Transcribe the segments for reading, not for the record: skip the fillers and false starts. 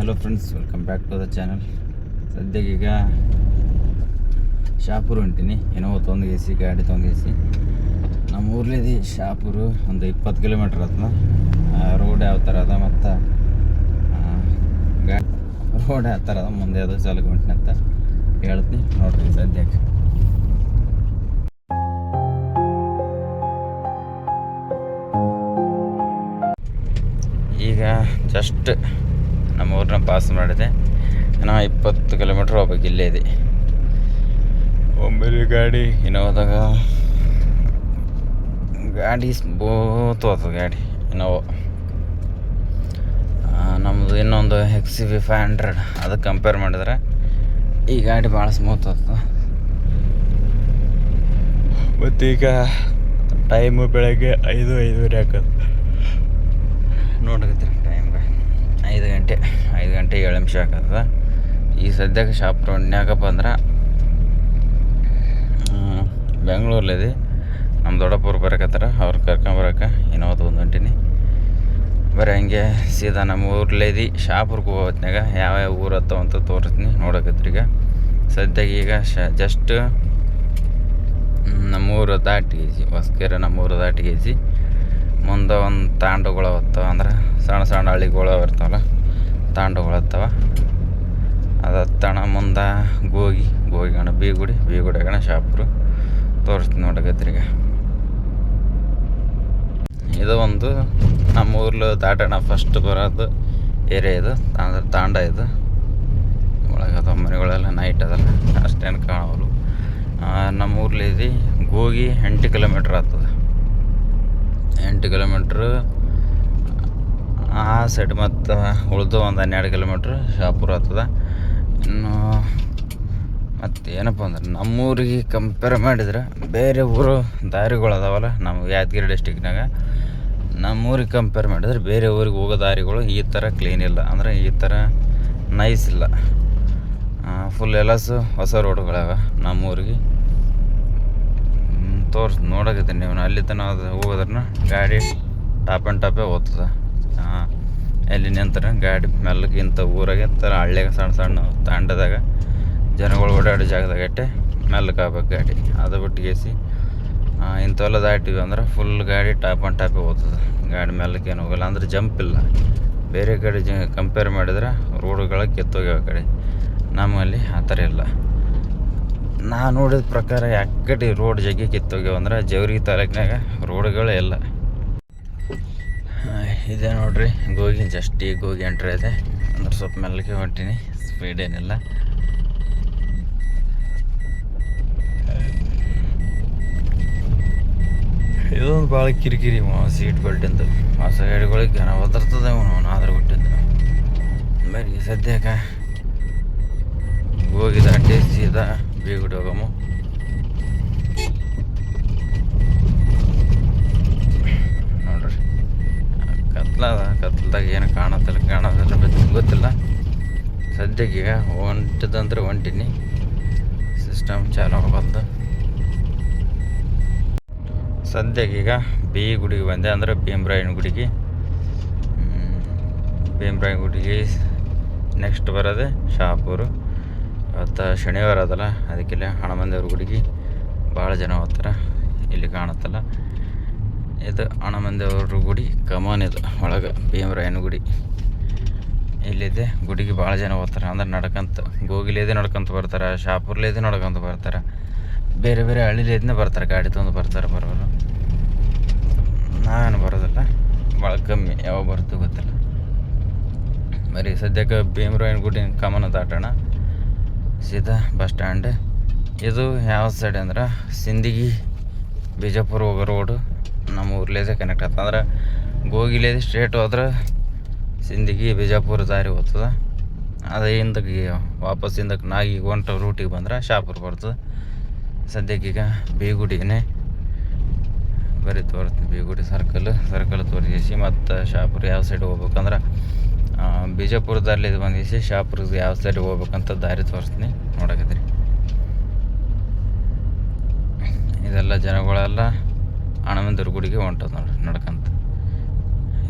Hello friends, welcome back to the channel. ಸದ್ಯಗೀಗ ಶಾಪುರ್ ಹೊಂಟೀನಿ. ಏನೋ ತೊಂದಗೇಸಿ ಗಾಡಿ ತೊಂದಗೇಸಿ ನಮ್ಮ ಊರ್ಲಿದ್ದು ಶಾಪುರು ಒಂದು 20 ಕಿಲೋಮೀಟ್ರ್ ಅದ. ರೋಡ್ ಯಾವ ಥರ ಅದ ಮತ್ತು ರೋಡ್ ಯಾವ ಥರ ಅದ ಮುಂದೆ ಅದು ಚಾಲಕ ಹೊಂಟಿನಿ ಅಂತ ಹೇಳ್ತೀನಿ ನೋಡ್ರಿ. ಸದ್ಯಕ್ಕೆ ಈಗ ಜಸ್ಟ್ ನಮ್ಮ ಊರನ್ನ ಪಾಸ್ ಮಾಡಿದೆ. ನಾ 20 ಕಿಲೋಮೀಟ್ರ್ ಹೋಗ್ಬೇಕು. ಇಲ್ಲೇ ಇದೆ ಒಮ್ಮೆಲೆ ಗಾಡಿ ಇನೋವಾದಾಗ ಗಾಡಿ ಸ್ಮೂತ್ ಹೋಗ್ತದೆ. ಗಾಡಿ ಇನೋವಾ ನಮ್ಮದು ಇನ್ನೊಂದು XUV 500 ಅದಕ್ಕೆ ಕಂಪೇರ್ ಮಾಡಿದ್ರೆ ಈ ಗಾಡಿ ಭಾಳ ಸ್ಮೂತ್ ಹೋಗ್ತದೆ. ಮತ್ತೀಗ ಟೈಮು ಬೆಳಗ್ಗೆ 5:05 ಹಾಕೋದು ನೋಡಕತ್ತೀರಿ. ಟೈಮ್ಗೆ 5 ಗಂಟೆ 7 ನಿಮಿಷ ಹಾಕತ್ತದ. ಈ ಸದ್ಯಕ್ಕೆ ಶಾಪುರ ಯಾಕಪ್ಪ ಅಂದ್ರೆ ಬೆಂಗಳೂರಲ್ಲಿದೆ. ನಮ್ಮ ದೊಡ್ಡಪ್ಪವ್ರು ಬರಕತ್ತಾರ, ಅವ್ರು ಕರ್ಕೊಂಬರಕ್ಕೆ ಇನ್ನೊಂದು ಹೊಂಟೀನಿ. ಬರೀ ಹಂಗೆ ಸೀದಾ ನಮ್ಮ ಊರ್ಲೇದಿ ಶಾಪುರ್ಗೆ ಹೋಗೋ ಹೊತ್ನಾಗ ಯಾವ್ಯಾವ ಊರು ಹತ್ತವ ಅಂತ ತೋರಿಸ್ತೀನಿ ನೋಡಕತ್ರಿ. ಈಗ ಸದ್ಯಕ್ಕೆ ಈಗ ಜಸ್ಟ್ ನಮ್ಮೂರು ದಾಟಿಗೇಸಿ ಹೊಸ್ಕೆರೆ, ನಮ್ಮೂರು ದಾಟಿಗೇಸಿ ಮುಂದೆ ಒಂದು ತಾಂಡಗಳು ಹತ್ತವ. ಅಂದ್ರೆ ಸಣ್ಣ ಸಣ್ಣ ಹಳ್ಳಿಗಳು ಇರ್ತಾವಲ್ಲ, ತಾಂಡಗಳು ಹತ್ತವ. ಅದು ಹತ್ತಣ ಮುಂದೆ ಗೋಗಿಗಣ ಬೀಗುಡಿಗಣ ಶಾಪುರು ತೋರಿಸ್ತೀನಿ ನೋಡಕತ್ರಿಗೆ. ಇದು ಒಂದು ನಮ್ಮ ಊರ್ಲು ದಾಟಣ ಫಸ್ಟ್ ಬರೋದು ಏರಿಯಾ ಇದು. ಅಂದ್ರೆ ತಾಂಡ ಇದು. ಒಳಗದ ಮನೆಗಳೆಲ್ಲ ನೈಟ್ ಅದಲ್ಲ, ಅಷ್ಟೇನು ಕಾಣೋರು. ನಮ್ಮ ಊರ್ಲಿದ್ದು ಗೋಗಿ 8 ಕಿಲೋಮೀಟ್ರ್ ಆಗ್ತದೆ. 8 ಕಿಲೋಮೀಟ್ರ್ ಆ ಸೈಡ್ ಮತ್ತು ಉಳಿದು ಒಂದು 12 ಕಿಲೋಮೀಟ್ರ್ ಶಾಪುರ ಆಗ್ತದೆ. ಇನ್ನು ಮತ್ತು ಏನಪ್ಪ ಅಂದ್ರೆ ನಮ್ಮೂರಿಗೆ ಕಂಪೇರ್ ಮಾಡಿದ್ರೆ ಬೇರೆ ಊರು ದಾರಿಗಳು ಅದಾವಲ್ಲ, ನಮ್ಮ ಯಾದಗಿರಿ ಡಿಸ್ಟಿಕ್ನಾಗ ನಮ್ಮೂರಿಗೆ ಕಂಪೇರ್ ಮಾಡಿದ್ರೆ ಬೇರೆ ಊರಿಗೆ ಹೋಗೋ ದಾರಿಗಳು ಈ ಥರ ಕ್ಲೀನ್ ಇಲ್ಲ. ಅಂದರೆ ಈ ಥರ ನೈಸ್ ಇಲ್ಲ. ಫುಲ್ ಎಲ್ಲಸು ಹೊಸ ರೋಡುಗಳವ ನಮ್ಮೂರಿಗೆ. ನೋಡಕತ್ತೀನಿ ನೀವು. ಅಲ್ಲಿ ತನಕ ಅದು ಹೋಗೋದ್ರನ್ನ ಗಾಡಿ ಟಾಪ್ ಆ್ಯಂಡ್ ಟಾಪೇ ಹೋಗ್ತದೆ. ಎಲ್ಲಿ ನಿಂತರ ಗಾಡಿ ಮೆಲ್ಲಗೆ ಇಂಥ ಊರಾಗೆ ಥರ ಹಳ್ಳಿಯಾಗ ಸಣ್ಣ ಸಣ್ಣ ತಾಂಡದಾಗ ಜನಗಳು ಓಡಾಡೋ ಜಾಗದಾಗ ಅಟ್ಟೆ ಮೆಲ್ಲಗೆ ಆಗ್ಬೇಕು ಗಾಡಿ. ಅದು ಬಿಟ್ಟು ಇಂಥವೆಲ್ಲ ದಾಟಿವಿ ಅಂದ್ರೆ ಫುಲ್ ಗಾಡಿ ಟಾಪ್ ಆ್ಯಂಡ್ ಟಾಪೇ ಹೋಗ್ತದೆ. ಗಾಡಿ ಮೆಲ್ಲಕ್ಕೆ ಏನು ಹೋಗಲ್ಲ. ಅಂದ್ರೆ ಜಂಪ್ ಇಲ್ಲ. ಬೇರೆ ಕಡೆ ಕಂಪೇರ್ ಮಾಡಿದ್ರೆ ರೋಡುಗಳ ಕಿತ್ತೋಗ್ಯಾವ ಕಡೆ. ನಮ್ಮಲ್ಲಿ ಆ ಥರ ಇಲ್ಲ. ನಾ ನೋಡಿದ ಪ್ರಕಾರ ಯಾಕಡೆ ರೋಡ್ ಜಗ್ಗಿ ಕಿತ್ತೋಗ್ಯಾವ ಅಂದ್ರೆ ಜವರ್ಗಿ ತಾಲೂಕಿನಾಗ ರೋಡ್ಗಳೇ ಇಲ್ಲ. ಇದೆ ನೋಡ್ರಿ ಗೋಗಿ. ಜಸ್ಟ್ ಈಗ ಗೋಗಿ ಎಂಟ್ರಿ ಇದೆ ಅಂದ್ರೆ ಸ್ವಲ್ಪ ಮೆಲ್ಲಗೆ ಹೊಂಟೀನಿ, ಸ್ಪೀಡ್ ಏನಿಲ್ಲ. ಇದೊಂದು ಭಾಳ ಕಿರಿಕಿರಿ ಸೀಟ್ ಬೆಲ್ಟಿಂದು. ಹೊಸ ಗಾಡಿಗಳಿಗೆ ಜನ ಒದರ್ತದೆ ಅವನು ಆದ್ರೆ ಬಿಟ್ಟಿದ್ದು. ಬರೀ ಸದ್ಯಕ್ಕೆ ಹೋಗಿ ದಾಟಿ ಸೀದಾ ಬೀಗುಡಿ ಹೋಗಮ್ಮ. ನೋಡ್ರಿ ಕತ್ಲದಾಗ ಏನು ಕಾಣೋದಿಲ್ಲ ಗೊತ್ತಿಲ್ಲ. ಸದ್ಯಕ್ಕೆ ಈಗ ಹೊಂಟಿದಂದ್ರೆ ಹೊಂಟೀನಿ. ಸಿಸ್ಟಮ್ ಚಾಲು ಬಂದು ಸದ್ಯಕ್ಕೆ ಈಗ ಗುಡಿಗೆ ಬಂದೆ. ಅಂದರೆ ಭೀಮರಾಯನ ಗುಡಿಗೆ. ಭೀಮರಾಯನ ಗುಡಿಗೆ ನೆಕ್ಸ್ಟ್ ಬರೋದೆ ಶಾಪುರು. ಇವತ್ತು ಶನಿವಾರ ಅದಲ್ಲ, ಅದಕ್ಕೆಲ್ಲ ಹನುಮಂದೇವ್ರ ಗುಡಿಗೆ ಭಾಳ ಜನ ಹೋಗ್ತಾರೆ. ಇಲ್ಲಿ ಕಾಣುತ್ತಲ್ಲ, ಇದು ಹನುಮಂದೇವ್ರ ಗುಡಿ ಕಮಾನ್. ಇದು ಒಳಗೆ ಭೀಮರಾಯನ ಗುಡಿ ಇಲ್ಲಿದೆ. ಗುಡಿಗೆ ಭಾಳ ಜನ ಹೋಗ್ತಾರೆ. ಅಂದ್ರೆ ನಡ್ಕಂತ ಗೋಗಿಲೇದೆ ನಡ್ಕೊಂತ ಬರ್ತಾರೆ, ಶಾಪುರ್ಲೇದೆ ನಡ್ಕೊಂತ ಬರ್ತಾರೆ, ಬೇರೆ ಬೇರೆ ಹಳ್ಳಿಲೇದನೇ ಬರ್ತಾರೆ. ಗಾಡಿ ತೊಗೊಂಡು ಬರ್ತಾರೆ. ಬರೋರು ನಾನು ಬರೋದಿಲ್ಲ, ಭಾಳ ಕಮ್ಮಿ. ಯಾವಾಗ ಬರ್ತೀವಿ ಗೊತ್ತಿಲ್ಲ. ಬರೀ ಸದ್ಯಕ್ಕೆ ಭೀಮರಾಯನ ಗುಡಿ ಕಮನ ದಾಟೋಣ ಸೀದಾ ಬಸ್ ಸ್ಟ್ಯಾಂಡ್. ಇದು ಯಾವ ಸೈಡ್ ಅಂದ್ರೆ ಸಿಂದಗಿ ಬಿಜಾಪುರ ಹೋಗೋ ರೋಡು ನಮ್ಮ ಊರ್ಲೇದೆ ಕನೆಕ್ಟ್ ಆಗ್ತದೆ. ಅಂದ್ರೆ ಗೋಗಿಲೇದೆ ಸ್ಟ್ರೇಟ್ ಹೋದ್ರೆ ಸಿಂದಗಿ ಬಿಜಾಪುರ ದಾರಿ ಹೋಗ್ತದೆ. ಅದು ಹಿಂದಕ್ಕೆ ವಾಪಸ್ ಹಿಂದಕ್ಕೆ ನಾಗಿ ಹೊಂಟ ರೂಟಿಗೆ ಬಂದ್ರೆ ಶಾಪುರ ಬರ್ತದೆ. ಸದ್ಯಕ್ಕೀಗ ಬೀಗುಡಿಗೆ ಬರೀ ತೋರಿಸ್ತೀನಿ. ಬೀಗುಡಿ ಸರ್ಕಲ್ ತೋರಿಸಿ ಮತ್ತು ಶಾಪುರ ಯಾವ ಸೈಡ್ ಹೋಗ್ಬೇಕಂದ್ರೆ ಬಿಜಾಪುರದಲ್ಲಿ ಇದು ಬಂದಿಸಿ ಶಾಪುರದ ಯಾವ ಸೈಡ್ ಹೋಗ್ಬೇಕಂತ ದಾರಿ ತೋರಿಸ್ತೀನಿ ನೋಡಕತ್ತೀರಿ. ಇದೆಲ್ಲ ಜನಗಳೆಲ್ಲ ಹನುಮಂತವ್ರ ಗುಡಿಗೆ ಹೊಂಟದ ನೋಡ್ರಿ ನಡ್ಕಂತ.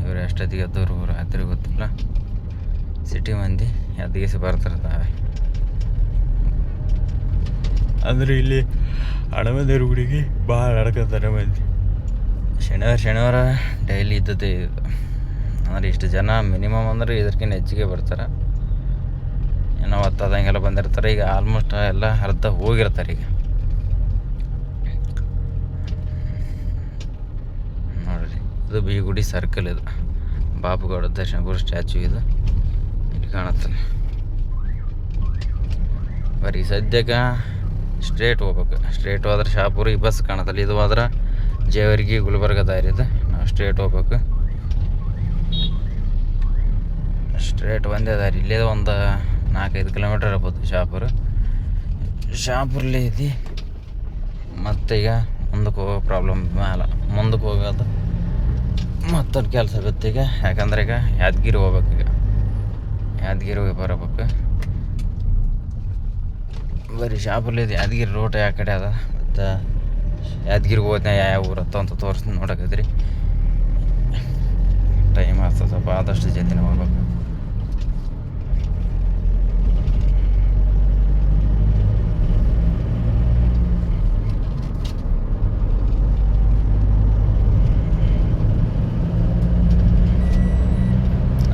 ಇವರು ಎಷ್ಟೊತ್ತಿಗೆ ಎದ್ದವರು ರಾತ್ರಿ ಗೊತ್ತಿಲ್ಲ. ಸಿಟಿ ಮಂದಿ ಯಾದಗಿರಿ ಬರ್ತಿರ್ತಾವೆ. ಅಂದರೆ ಇಲ್ಲಿ ಹಣಮಂದಿರ ಗುಡಿಗೆ ಭಾಳ ನಡ್ಕೊತಾರೆ ಮಂದಿ. ಶನಿವಾರ ಡೈಲಿ ಇದ್ದದ್ದೇ ಇದು. ಅಂದರೆ ಇಷ್ಟು ಜನ ಮಿನಿಮಮ್ ಅಂದರೆ ಇದಕ್ಕಿಂತ ಹೆಚ್ಚಿಗೆ ಬರ್ತಾರೆ. ಏನೋ ಹೊತ್ತದಂಗೆಲ್ಲ ಬಂದಿರ್ತಾರೆ. ಈಗ ಆಲ್ಮೋಸ್ಟ್ ಎಲ್ಲ ಅರ್ಧ ಹೋಗಿರ್ತಾರೆ. ಈಗ ನೋಡಿರಿ, ಇದು ಬಿ ಗುಡಿ ಸರ್ಕಲ್. ಇದು ಬಾಬುಗೌಡ ದರ್ಶನಪುರ ಸ್ಟ್ಯಾಚು. ಇದು ಇಲ್ಲಿ ಕಾಣುತ್ತಲ್ಲ. ಬರೀ ಸದ್ಯಕ್ಕೆ ಸ್ಟ್ರೇಟ್ ಹೋಗ್ಬೇಕು. ಸ್ಟ್ರೇಟ್ ಹೋದ್ರೆ ಶಾಪುರ ಈ ಬಸ್ ಕಾಣುತ್ತಲ್ಲ. ಇದು ಹೋದ್ರೆ ಜೇವರ್ಗಿ ಗುಲ್ಬರ್ಗ ದಾರಿ ಇದೆ. ನಾವು ಸ್ಟ್ರೇಟ್ ಹೋಗ್ಬೇಕು. ಸ್ಟ್ರೇಟ್ ಒಂದೇ ದಾರಿ. ಇಲ್ಲೇ ಒಂದು 4-5 ಕಿಲೋಮೀಟರ್ ಇರ್ಬೋದು ಶಾಪುರ್ಲೇ ಐತಿ. ಮತ್ತು ಈಗ ಮುಂದಕ್ಕೆ ಹೋಗೋ ಪ್ರಾಬ್ಲಮ್ ಮ್ಯಾಲ ಮುಂದಕ್ಕೆ ಹೋಗೋದು ಮತ್ತೊಂದು ಕೆಲಸ ಬಿತ್ತು ಈಗ. ಯಾಕಂದ್ರೆ ಈಗ ಯಾದಗಿರಿ ಹೋಗ್ಬೇಕು. ಈಗ ಯಾದಗಿರಿ ಹೋಗಿ ಬರಬೇಕು. ಬರೀ ಶಾಪುರ್ಲಿ ಇದು ಯಾದಗಿರಿ ರೋಡ್ ಯಾವ ಕಡೆ ಅದ ಮತ್ತು ಯಾದಗಿರಿಗೆ ಹೋದ್ನ ಯಾವ ಊರು ಅಂತ ತೋರಿಸಿ ನೋಡಕತ್ರಿ. ಟೈಮ್ ಆಗ್ತದೆ ಸ್ವಲ್ಪ. ಆದಷ್ಟು ಜಲ್ದಿನೇ ಹೋಗ್ಬೇಕು.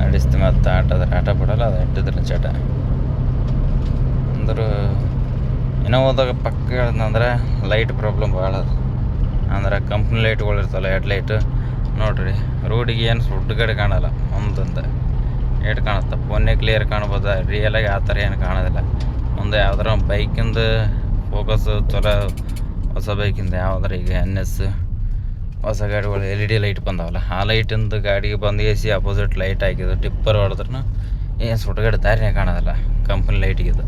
ನಡೆಸ್ತೀವಿ ಮತ್ತು ಆಟ ಬಿಡಲ್ಲ. ಅದು ಇಟ್ಟಿದ್ರೆ ಚಟ ಅಂದ್ರೆ ಏನೋ ಹೋದಾಗ ಪಕ್ಕ ಹೇಳ್ದಂದ್ರೆ ಲೈಟ್ ಪ್ರಾಬ್ಲಮ್ ಭಾಳ ಅದು. ಅಂದ್ರೆ ಕಂಪ್ನಿ ಲೈಟ್ಗಳು ಇರ್ತಲ್ಲ, ಹೆಡ್ಲೈಟು. ನೋಡಿರಿ, ರೋಡಿಗೆ ಏನು ಸುಡ್ಗಡೆ ಕಾಣಲ್ಲ. ಮುಂದಂತ ಏಟ್ ಕಾಣುತ್ತೆ. ಫೋನ್ನೇ ಕ್ಲಿಯರ್ ಕಾಣ್ಬೋದ. ರಿಯಲಾಗಿ ಆ ಥರ ಏನು ಕಾಣೋದಿಲ್ಲ. ಮುಂದೆ ಯಾವ್ದಾರ ಬೈಕಿಂದ ಫೋಕಸ್ ಚಲೋ, ಹೊಸ ಬೈಕಿಂದ ಯಾವ್ದಾರ ಈಗ NS ಹೊಸ ಗಾಡಿಗಳು LED ಲೈಟ್ ಬಂದಾವಲ್ಲ, ಆ ಲೈಟಿಂದ ಗಾಡಿಗೆ ಬಂದು ಎಸಿ ಅಪೋಸಿಟ್ ಲೈಟ್ ಹಾಕಿದ್ದು ಟಿಪ್ಪರ್ ಹೊಡೆದ್ರೂ ಏನು ಸುಡ್ಗಡೆ ದಾರಿನೇ ಕಾಣೋದಿಲ್ಲ ಕಂಪ್ನಿ ಲೈಟಿಗಿದು.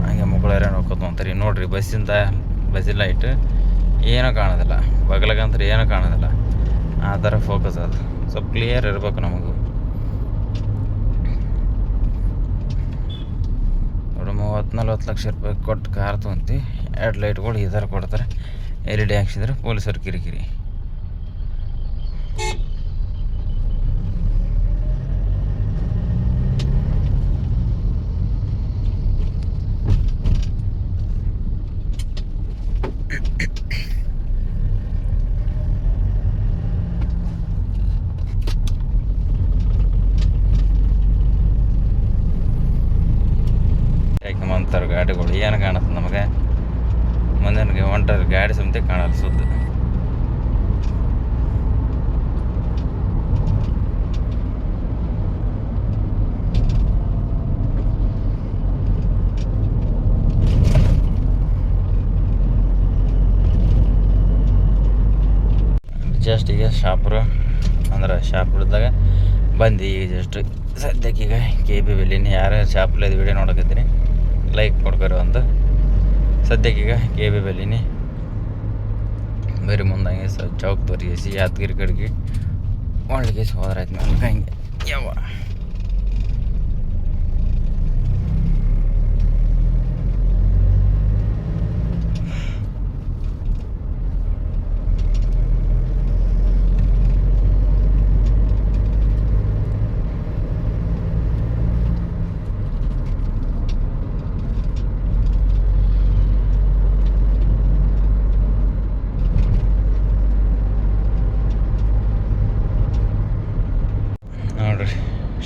ಹಾಗೆ ಮಕ್ಕಳೇರ ನೋಡ್ಕೊತ ನೋಡ್ರಿ, ಬಸ್ಸಿನ ಲೈಟ್ ಏನೂ ಕಾಣೋದಿಲ್ಲ. ಬಗಲಗಂತ್ರ ಏನೂ ಕಾಣೋದಿಲ್ಲ. ಆ ಥರ ಫೋಕಸ್ ಅದು. ಸ್ವಲ್ಪ ಕ್ಲಿಯರ್ ಇರಬೇಕು ನಮಗೂ. ನೋಡಿ, 30-40 ಲಕ್ಷ ರೂಪಾಯಿ ಕೊಟ್ಟು ಕಾರ್ ತೊಗೊಂತೀವಿ. ಎರಡು ಲೈಟ್ಗಳು ಈ ಥರ ಕೊಡ್ತಾರೆ. LED ಹಾಕ್ಸಿದ್ರೆ ಪೊಲೀಸರು ಕಿರಿಕಿರಿ. ಯಾಕಂತಾರೆ ಗಾಡಿಗಳು ಏನು ಕಾಣುತ್ತೆ ನಮಗೆ. ಮುಂದೆ ಹೊಂಟರ ಗಾಡಿ ಸಮೇತ ಕಾಣಲ್ಲ ಸುದ್ದ. ಜಸ್ಟ್ ಈಗ ಶಾಪುರ ಅಂದ್ರೆ ಶಾಪುರದಾಗ ಬಂದು ಈಗ ಜಸ್ಟ್ ಸದ್ಯಕ್ಕೆ ಈಗ KB ಬೆಲ್ಲಿನ ಯಾರು ಶಾಪುರ್ಲದ ವಿಡಿಯೋ ನೋಡಕತ್ತೀನಿ ಲೈಕ್ ಕೊಡ್ಕೊರಿ ಒಂದು. ಸದ್ಯಕ್ಕೆ ಈಗ KB ಬೆಲ್ಲಿನಿ ಬರೀ ಮುಂದಂಗೆ ಚೌಕ್ ತೋರಿಸಿ ಯಾದಗಿರಿ ಕಡೆಗೆ ಒಳಗೆ ಹೋದ್ರಾಯ್ತು ಮೇಲೆ ಹಂಗೆ ಯಾವ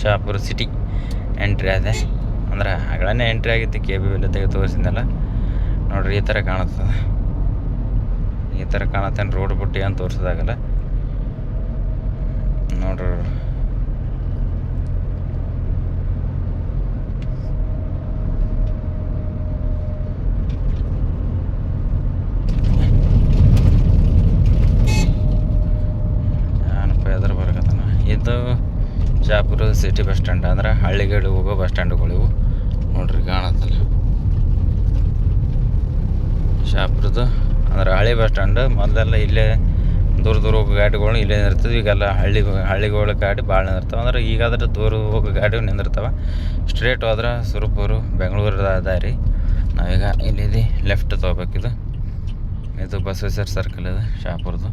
ಶಾಪುರ ಸಿಟಿ ಎಂಟ್ರಿ ಆದೆ. ಅಂದ್ರೆ ಆಗಲೇ ಎಂಟ್ರಿ ಆಗಿತ್ತು. KB ಬೆಲ್ಲದಾಗ ತೋರಿಸಿದ್ನಲ್ಲ ನೋಡ್ರಿ, ಈ ಥರ ಕಾಣುತ್ತದೆ. ಈ ಥರ ಕಾಣತ್ತೇನು ರೋಡ್ ಬಿಟ್ಟು ಏನು ತೋರಿಸೋದಾಗಲ್ಲ ನೋಡ್ರಿ. ಏನಪ್ಪ ಎದುರು ಬರಕತ್ತಾನ. ಇದು ಶಾಪುರ ಸಿಟಿ ಬಸ್ ಸ್ಟ್ಯಾಂಡ್. ಅಂದ್ರೆ ಹಳ್ಳಿಗಡೆ ಹೋಗೋ ಬಸ್ ಸ್ಟ್ಯಾಂಡ್ಗಳು ಇವು ನೋಡ್ರಿ, ಕಾಣತ್ತಲ್ಲ. ಶಾಪುರದ್ದು ಅಂದ್ರೆ ಹಳ್ಳಿ ಬಸ್ ಸ್ಟ್ಯಾಂಡ್. ಮೊದಲೆಲ್ಲ ಇಲ್ಲೇ ದೂರ ಹೋಗೋ ಗಾಡಿಗಳು ಇಲ್ಲೇ ನಿರ್ತವೆ. ಈಗೆಲ್ಲ ಹಳ್ಳಿಗಳ ಗಾಡಿ ಭಾಳ ನಿಂದಿರ್ತಾವೆ. ಅಂದ್ರೆ ಈಗಾದ್ರೆ ದೂರ ಹೋಗೋ ಗಾಡಿ ನಿಂದಿರ್ತಾವೆ. ಸ್ಟ್ರೇಟ್ ಹೋದ್ರೆ ಸುರಪುರ ಬೆಂಗಳೂರು ದಾರಿ. ನಾವೀಗ ಇಲ್ಲಿದ್ದು ಲೆಫ್ಟ್ ತೊಗೋಬೇಕಿದು. ಇದು ಬಸವೇಶ್ವರ ಸರ್ಕಲ್ ಇದು ಶಾಪುರದ್ದು.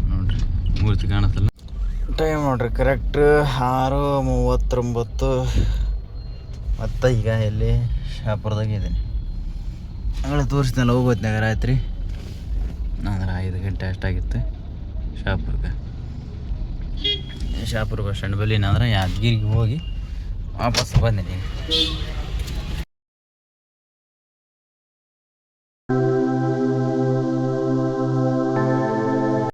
ನೋಡ್ರಿ, ಮೂರ್ತಿ ಕಾಣತ್ತಲ್ಲ. ಟೈಮ್ ನೋಡ್ರಿ ಕರೆಕ್ಟ್ 6:39. ಮತ್ತು ಈಗ ಎಲ್ಲಿ ಶಾಪುರದಾಗ ಇದ್ದೀನಿ. ಆಮೇಲೆ ತೋರಿಸ್ನಲ್ಲ ಹೋಗೋತ್ನಾಗ ರಾತ್ರಿ ಅಂದ್ರೆ 5 ಗಂಟೆ ಅಷ್ಟಾಗಿತ್ತು ಶಾಪುರ ಬಸ್ ಸ್ಟ್ಯಾಂಡ್ ಬಲ್ಲಿ. ಅಂದ್ರೆ ಯಾದಗಿರಿಗೆ ಹೋಗಿ ವಾಪಸ್ ಬಂದೀನಿ.